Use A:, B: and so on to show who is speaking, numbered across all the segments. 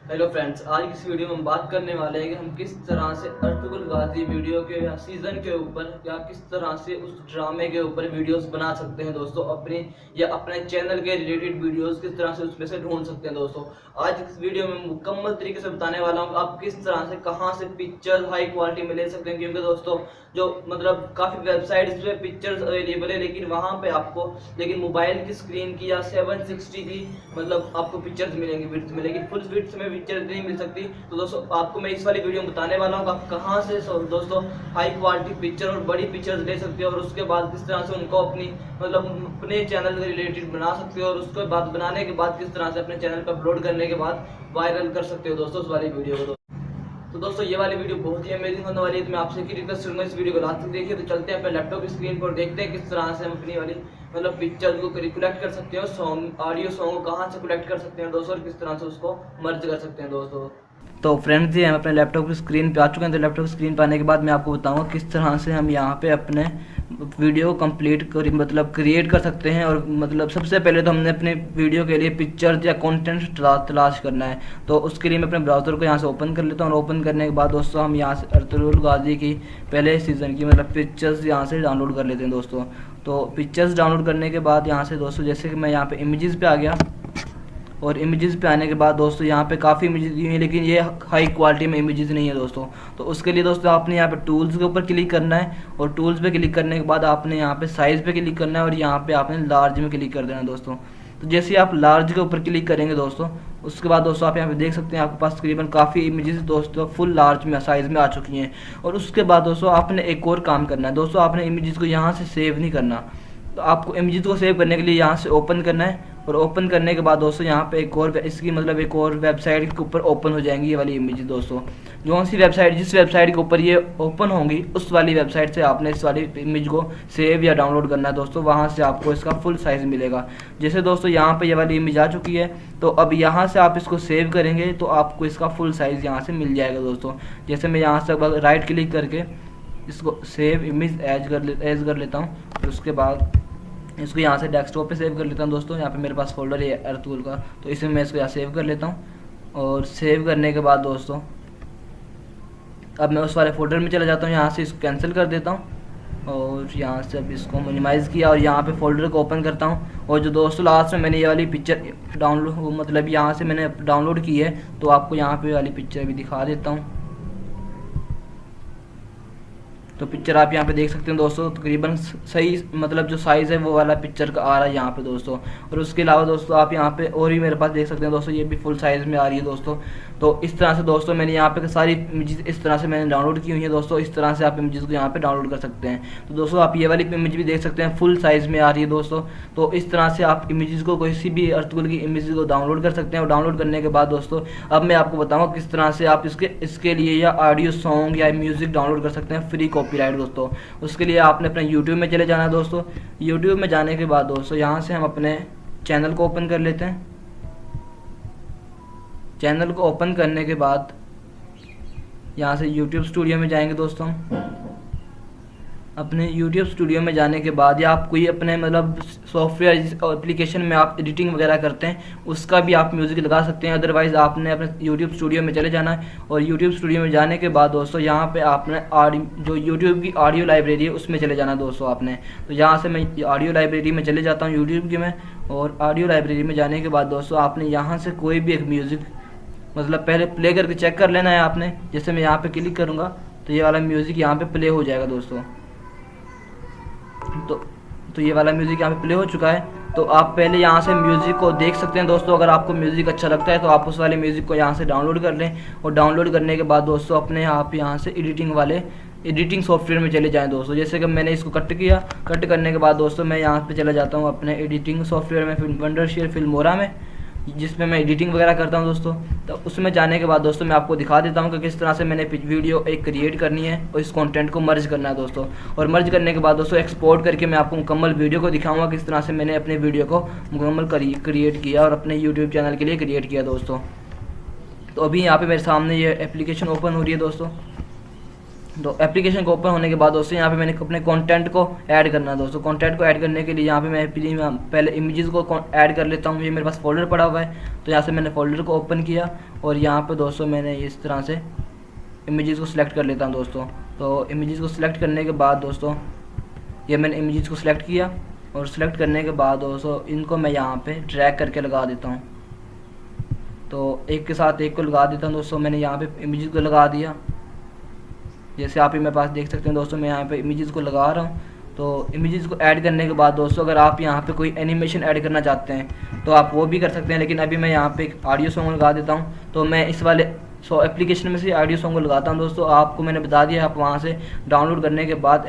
A: Hello friends, आज की इस वीडियो में हम बात करने वाले हैं कि हम किस तरह से अर्तुगरुल गाजी वीडियो के या सीज़न के ऊपर या किस तरह से उस ड्रामे के ऊपर वीडियोस बना सकते हैं दोस्तों। अपनी या अपने चैनल के रिलेटेड वीडियोस किस तरह से उसमें से ढूंढ सकते हैं दोस्तों। आज इस वीडियो में मुकम्मल तरीके से बताने वाला हूँ आप किस तरह से कहाँ से पिक्चर हाई क्वालिटी में ले सकते हैं, क्योंकि दोस्तों जो मतलब काफ़ी वेबसाइट्स पे पिक्चर्स अवेलेबल है, लेकिन वहाँ पे आपको मोबाइल की स्क्रीन की या 760 की मतलब आपको पिक्चर्स मिलेंगी, विड्थ मिलेगी, फुल विड्थ में पिक्चर नहीं मिल सकती। तो दोस्तों आपको मैं इस वाली वीडियो में बताने वाला हूँ आप कहाँ से दोस्तों हाई क्वालिटी पिक्चर और बड़ी पिक्चर्स ले सकते हो, और उसके बाद किस तरह से उनको अपने चैनल के रिलेटेड बना सकते हो, और उसके बाद बनाने के बाद किस तरह से अपने चैनल पर अपलोड करने के बाद वायरल कर सकते हो दोस्तों उस वाली वीडियो को। तो दोस्तों ये वाली वीडियो बहुत ही अमेजिंग होने वाली है, तो मैं आपसे रिक्वेस्ट करूंगा इस वीडियो को लास्ट तक देखिए। तो चलते हैं अपने लैपटॉप की स्क्रीन पर, देखते हैं किस तरह से हम अपनी वाली पिक्चर को रिकलेक्ट कर सकते हैं, सॉन्ग ऑडियो सॉन्ग को कहाँ से कलेक्ट कर सकते हैं दोस्तों, और किस तरह से उसको मर्ज कर सकते हैं दोस्तों। तो फ्रेंड्स जी हम अपने लैपटॉप की स्क्रीन पे आ चुके हैं। तो लैपटॉप की स्क्रीन पे आने के बाद मैं आपको बताऊंगा किस तरह से हम यहाँ पे अपने वीडियो कंप्लीट कर क्रिएट कर सकते हैं। और सबसे पहले तो हमने अपने वीडियो के लिए पिक्चर्स या कंटेंट तलाश करना है। तो उसके लिए मैं अपने ब्राउज़र को यहाँ से ओपन कर लेता हूँ, और ओपन करने के बाद दोस्तों हम यहाँ से अर्तुगरुल गाजी की पहले सीज़न की पिक्चर्स यहाँ से डाउनलोड कर लेते हैं दोस्तों। तो पिक्चर्स डाउनलोड करने के बाद यहाँ से दोस्तों जैसे कि मैं यहाँ पे इमेजेस पे आ गया, और इमेजेस पे आने के बाद दोस्तों यहाँ पे काफ़ी इमेजेस दी हुई हैं, लेकिन ये हाई क्वालिटी में इमेजेस नहीं है दोस्तों। तो उसके लिए दोस्तों आपने यहाँ पे टूल्स के ऊपर क्लिक करना है, और टूल्स पे क्लिक करने के बाद आपने यहाँ पे साइज़ पे क्लिक करना है, और यहाँ पे आपने लार्ज में क्लिक कर देना है दोस्तों। तो जैसे ही आप लार्ज के ऊपर क्लिक करेंगे दोस्तों, उसके बाद दोस्तों आप यहाँ पे देख सकते हैं आपके पास तकरीबन काफ़ी इमेजेस दोस्तों फुल लार्ज में साइज़ में आ चुकी हैं। और उसके बाद दोस्तों आपने एक और काम करना है दोस्तों, आपने इमेजेस को यहाँ से सेव नहीं करना। तो आपको इमेजेस को सेव करने के लिए यहाँ से ओपन करना है, और ओपन करने के बाद दोस्तों यहाँ पे एक और इसकी एक और वेबसाइट के ऊपर ओपन हो जाएंगी ये वाली इमेज दोस्तों। जिस वेबसाइट के ऊपर ये ओपन होंगी उस वाली वेबसाइट से आपने इस वाली इमेज को सेव या डाउनलोड करना है दोस्तों। वहाँ से आपको इसका फुल साइज़ मिलेगा। जैसे दोस्तों यहाँ पे ये वाली इमेज आ चुकी है, तो अब यहाँ से आप इसको सेव करेंगे तो आपको इसका फुल साइज़ यहाँ से मिल जाएगा दोस्तों। जैसे मैं यहाँ से राइट क्लिक करके इसको सेव इमेज एज कर लेता हूँ, और उसके बाद इसको यहाँ से डेस्कटॉप पे सेव कर लेता हूँ दोस्तों। यहाँ पे मेरे पास फोल्डर है अर्तुगरुल का, तो इसमें मैं इसको यहाँ सेव कर लेता हूँ। और सेव करने के बाद दोस्तों अब मैं उस वाले फोल्डर में चला जाता हूँ, यहाँ से इसको कैंसिल कर देता हूँ, और यहाँ से अब इसको मिनिमाइज़ किया और यहाँ पे फोल्डर को ओपन करता हूँ। और जो दोस्तों लास्ट में मैंने ये वाली पिक्चर डाउनलोड यहाँ से मैंने डाउनलोड की है, तो आपको यहाँ पे वाली पिक्चर भी दिखा देता हूँ। तो पिक्चर आप यहाँ पे देख सकते हैं दोस्तों, तकरीबन सही जो साइज़ है वो वाला पिक्चर का आ रहा है यहाँ पे दोस्तों। और उसके अलावा दोस्तों आप यहाँ पे और भी मेरे पास देख सकते हैं दोस्तों, ये भी फुल साइज़ में आ रही है दोस्तों। तो इस तरह से दोस्तों मैंने यहाँ पे सारी इमेजेस इस तरह से मैंने डाउनलोड की हुई है दोस्तों। इस तरह से आप इमेजेस को यहाँ पे डाउनलोड कर सकते हैं। तो दोस्तों आप ये वाली इमेज भी देख सकते हैं, फुल साइज़ में आ रही है दोस्तों। तो इस तरह से आप इमेजेस को किसी भी अर्तुगरुल की इमेजेस को डाउनलोड कर सकते हैं। और डाउनलोड करने के बाद दोस्तों अब मैं आपको बताऊँगा किस तरह से आप इसके लिए या ऑडियो सॉन्ग या म्यूज़िक डाउनलोड कर सकते हैं फ्री कॉपीराइट दोस्तों। उसके लिए आपने अपने यूट्यूब में चले जाना है दोस्तों। यूट्यूब में जाने के बाद दोस्तों यहाँ से हम अपने चैनल को ओपन कर लेते हैं। चैनल को ओपन करने के बाद यहाँ से यूट्यूब स्टूडियो में जाएंगे दोस्तों। अपने यूट्यूब स्टूडियो में जाने के बाद या आप कोई अपने सॉफ्टवेयर एप्लीकेशन में आप एडिटिंग वगैरह करते हैं उसका भी आप म्यूज़िक लगा सकते हैं। अदरवाइज़ आपने अपने यूट्यूब स्टूडियो में चले जाना है, और यूट्यूब स्टूडियो में जाने के बाद दोस्तों यहाँ पे आपने जो यूट्यूब की ऑडियो लाइब्रेरी है उसमें चले जाना दोस्तों आपने। तो यहाँ से मैं ऑडियो लाइब्रेरी में चले जाता हूँ यूट्यूब की में, और ऑडियो लाइब्रेरी में जाने के बाद दोस्तों आपने यहाँ से कोई भी एक म्यूज़िक पहले प्ले करके चेक कर लेना है आपने। जैसे मैं यहाँ पे क्लिक करूँगा तो ये वाला म्यूज़िक यहाँ पे प्ले हो जाएगा दोस्तों। तो ये वाला म्यूज़िक यहाँ पे प्ले हो चुका है। तो आप पहले यहाँ से म्यूज़िक को देख सकते हैं दोस्तों। अगर आपको म्यूज़िक अच्छा लगता है तो आप उस वाले म्यूज़िक को यहाँ से डाउनलोड कर लें, और डाउनलोड करने के बाद दोस्तों अपने आप यहाँ से एडिटिंग सॉफ्टवेयर में चले जाएं दोस्तों। जैसे कि मैंने इसको कट किया, कट करने के बाद दोस्तों मैं यहाँ पे चला जाता हूँ अपने एडिटिंग सॉफ्टवेयर में वंडरशेयर फिल्मोरा में, जिसमें मैं एडिटिंग वगैरह करता हूं दोस्तों। तो उसमें जाने के बाद दोस्तों मैं आपको दिखा देता हूं कि किस तरह से मैंने वीडियो एक क्रिएट करनी है और इस कंटेंट को मर्ज करना है दोस्तों। और मर्ज करने के बाद दोस्तों एक्सपोर्ट करके मैं आपको मुकम्मल वीडियो को दिखाऊंगा किस तरह से मैंने अपने वीडियो को मुकम्मल क्रिएट किया और अपने यूट्यूब चैनल के लिए क्रिएट किया दोस्तों। तो अभी यहाँ पर मेरे सामने ये एप्लीकेशन ओपन हो रही है दोस्तों। तो एप्लीकेशन को ओपन होने के बाद दोस्तों यहाँ पे मैंने अपने कंटेंट को ऐड करना है दोस्तों। कंटेंट को ऐड करने के लिए यहाँ पे मैं पहले इमेजेस को ऐड कर लेता हूँ। ये मेरे पास फोल्डर पड़ा हुआ है, तो यहाँ से मैंने फोल्डर को ओपन किया और यहाँ पे दोस्तों मैंने इस तरह से इमेजेस को सिलेक्ट कर लेता हूँ दोस्तों। तो इमेजेस को सिलेक्ट करने के बाद दोस्तों ये मैंने इमेजेस को सिलेक्ट किया और सिलेक्ट करने के बाद दोस्तों इनको मैं यहाँ पे ड्रैग करके लगा देता हूँ। तो एक के साथ एक को लगा देता हूँ दोस्तों। मैंने यहाँ पे इमेजेस को लगा दिया, जैसे आप ही मेरे पास देख सकते हैं दोस्तों। मैं यहाँ पे इमेजेस को लगा रहा हूँ। तो इमेजेस को ऐड करने के बाद दोस्तों अगर आप यहाँ पे कोई एनिमेशन ऐड करना चाहते हैं तो आप वो भी कर सकते हैं, लेकिन अभी मैं यहाँ पे एक ऑडियो सॉन्ग लगा देता हूँ। तो मैं इस वाले एप्लीकेशन में से ऑडियो सॉन्ग को लगाता हूँ दोस्तों। आपको मैंने बता दिया, आप वहाँ से डाउनलोड करने के बाद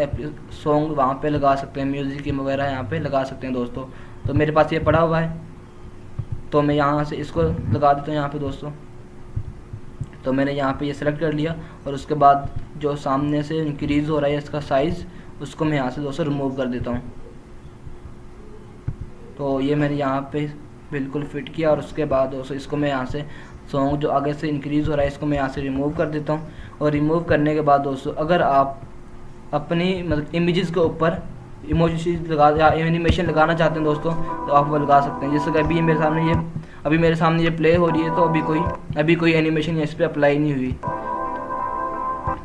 A: सॉन्ग वहाँ पे लगा सकते हैं, म्यूज़िक वगैरह यहाँ पे लगा सकते हैं दोस्तों। तो मेरे पास ये पड़ा हुआ है, तो मैं यहाँ से इसको लगा देता हूँ यहाँ पे दोस्तों। तो मैंने यहाँ पे ये सेलेक्ट कर लिया और उसके बाद जो सामने से इंक्रीज़ हो रहा है इसका साइज़, उसको मैं यहाँ से दोस्तों रिमूव कर देता हूँ। तो ये मैंने यहाँ पे बिल्कुल फिट किया और उसके बाद दोस्तों इसको मैं यहाँ से सॉन्ग जो आगे से इंक्रीज़ हो रहा है इसको मैं यहाँ से रिमूव कर देता हूँ। और रिमूव करने के बाद दोस्तों अगर आप अपनी मतलब इमेजेस के ऊपर इमोजी लगा या एनिमेशन लगाना चाहते हैं दोस्तों तो आप वो लगा सकते हैं। जैसे कि अभी मेरे सामने ये प्ले हो रही है, तो अभी कोई एनिमेशन इस पर अप्लाई नहीं हुई।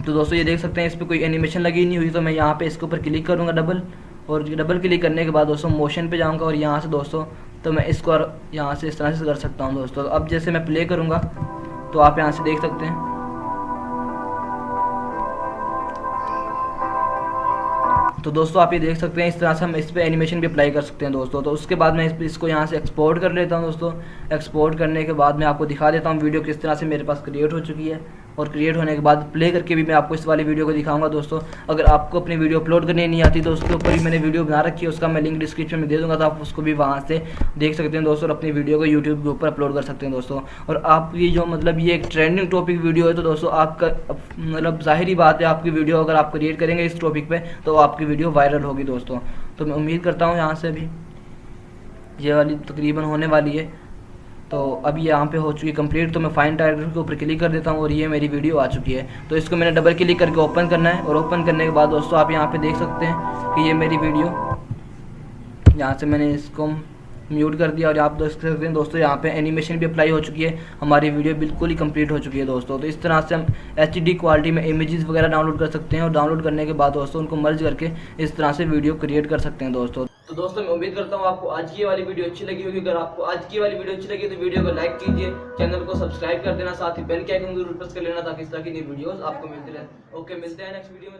A: तो दोस्तों ये देख सकते हैं इस पर कोई एनिमेशन लगी नहीं हुई। तो मैं यहाँ पे इसके ऊपर क्लिक करूँगा डबल क्लिक करने के बाद दोस्तों मोशन पे जाऊँगा और यहाँ से दोस्तों तो मैं इसको यहाँ से इस तरह से कर सकता हूँ दोस्तों। अब जैसे मैं प्ले करूँगा तो आप यहाँ से देख सकते हैं। तो दोस्तों आप ये देख सकते हैं इस तरह से हम इस पर एनिमेशन भी अप्लाई कर सकते हैं दोस्तों। तो उसके बाद मैं इसको यहाँ से एक्सपोर्ट कर लेता हूँ दोस्तों। एक्सपोर्ट करने के बाद मैं आपको दिखा देता हूँ वीडियो किस तरह से मेरे पास क्रिएट हो चुकी है। और क्रिएट होने के बाद प्ले करके भी मैं आपको इस वाली वीडियो को दिखाऊंगा दोस्तों। अगर आपको अपनी वीडियो अपलोड करनी नहीं आती तो उसके ऊपर भी मैंने वीडियो बना रखी है, उसका मैं लिंक डिस्क्रिप्शन में दे दूँगा, तो आप उसको भी वहाँ से देख सकते हैं दोस्तों और अपनी वीडियो को यूट्यूब के ऊपर अपलोड कर सकते हैं दोस्तों। और आपकी जो मतलब ये एक ट्रेंडिंग टॉपिक वीडियो है, तो दोस्तों आपका मतलब ज़ाहिरी बात है आपकी वीडियो अगर आप क्रिएट करेंगे इस टॉपिक पर तो आपकी वीडियो वायरल होगी दोस्तों। तो मैं उम्मीद करता हूँ यहाँ से अभी ये वाली तकरीबन होने वाली है। तो अभी यहाँ पे हो चुकी है कंप्लीट। तो मैं फाइन टाइटल के ऊपर क्लिक कर देता हूँ और ये मेरी वीडियो आ चुकी है। तो इसको मैंने डबल क्लिक करके ओपन करना है और ओपन करने के बाद दोस्तों आप यहाँ पे देख सकते हैं कि ये मेरी वीडियो, यहाँ से मैंने इसको म्यूट कर दिया और आप देख सकते हैं दोस्तों यहाँ पे एनिमेशन भी अप्लाई हो चुकी है। हमारी वीडियो बिल्कुल ही कंप्लीट हो चुकी है दोस्तों। तो इस तरह से हम HD क्वालिटी में इमेजेस वगैरह डाउनलोड कर सकते हैं और डाउनलोड करने के बाद दोस्तों उनको मर्ज करके इस तरह से वीडियो क्रिएट कर सकते हैं दोस्तों। तो दोस्तों मैं उम्मीद करता हूँ आपको आज की वाली वीडियो अच्छी लगी होगी। अगर आपको आज की वाली वीडियो अच्छी लगी तो वीडियो को लाइक कीजिए, चैनल को सब्सक्राइब कर देना, साथ ही बेल के आइकन जरूर प्रेस कर लेना ताकि इस तरह की नई वीडियोस आपको मिलती रहे। ओके, मिलते हैं नेक्स्ट वीडियो में।